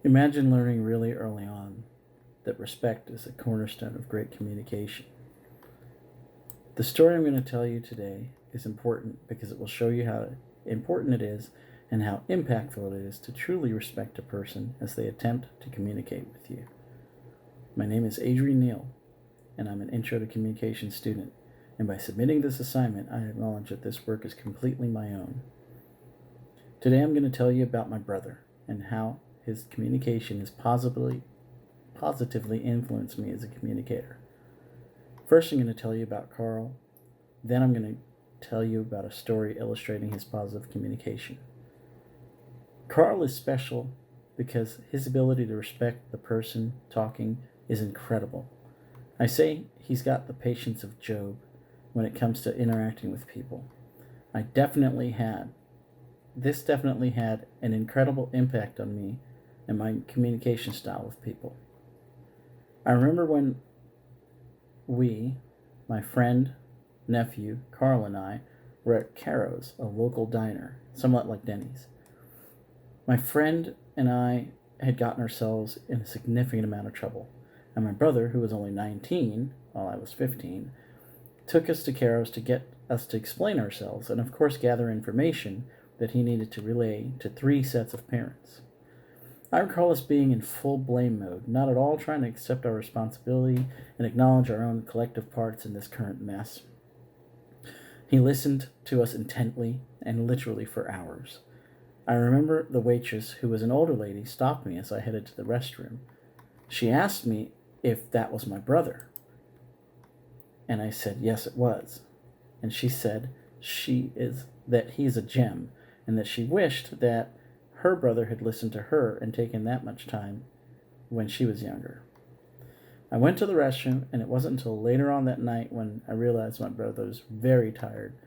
Imagine learning really early on that respect is a cornerstone of great communication. The story I'm going to tell you today is important because it will show you how important it is and how impactful it is to truly respect a person as they attempt to communicate with you. My name is Adrian Neal, and I'm an Intro to Communication student, and by submitting this assignment, I acknowledge that this work is completely my own. Today I'm going to tell you about my brother and how his communication has positively influenced me as a communicator. First, I'm going to tell you about Carl. Then, I'm going to tell you about a story illustrating his positive communication. Carl is special because his ability to respect the person talking is incredible. I say he's got the patience of Job when it comes to interacting with people. This definitely had an incredible impact on me and my communication style with people. I remember when my friend, nephew, Carl, and I were at Caro's, a local diner, somewhat like Denny's. My friend and I had gotten ourselves in a significant amount of trouble, and my brother, who was only 19 while I was 15, took us to Caro's to get us to explain ourselves and, of course, gather information that he needed to relay to 3 sets of parents. I recall us being in full blame mode, not at all trying to accept our responsibility and acknowledge our own collective parts in this current mess. He listened to us intently and literally for hours. I remember the waitress, who was an older lady, stopped me as I headed to the restroom. She asked me if that was my brother, and I said yes, it was. And she said that he's a gem, and that she wished that her brother had listened to her and taken that much time when she was younger. I went to the restroom, and it wasn't until later on that night when I realized my brother was very tired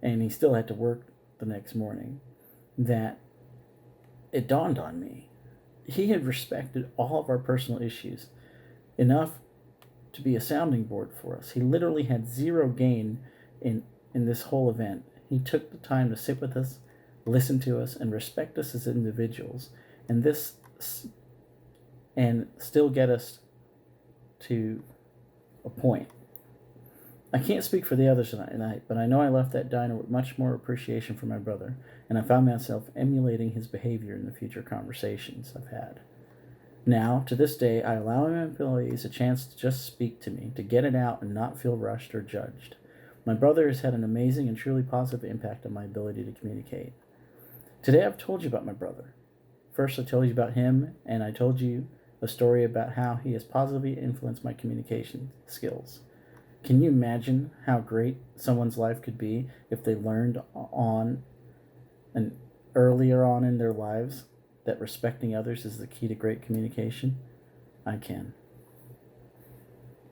and he still had to work the next morning that it dawned on me. He had respected all of our personal issues enough to be a sounding board for us. He literally had zero gain in this whole event. He took the time to sit with us, listen to us, and respect us as individuals, and still get us to a point. I can't speak for the others tonight, but I know I left that diner with much more appreciation for my brother, and I found myself emulating his behavior in the future conversations I've had. Now, to this day, I allow my employees a chance to just speak to me, to get it out and not feel rushed or judged. My brother has had an amazing and truly positive impact on my ability to communicate. Today I've told you about my brother. First, I told you about him, and I told you a story about how he has positively influenced my communication skills. Can you imagine how great someone's life could be if they learned earlier on in their lives that respecting others is the key to great communication? I can.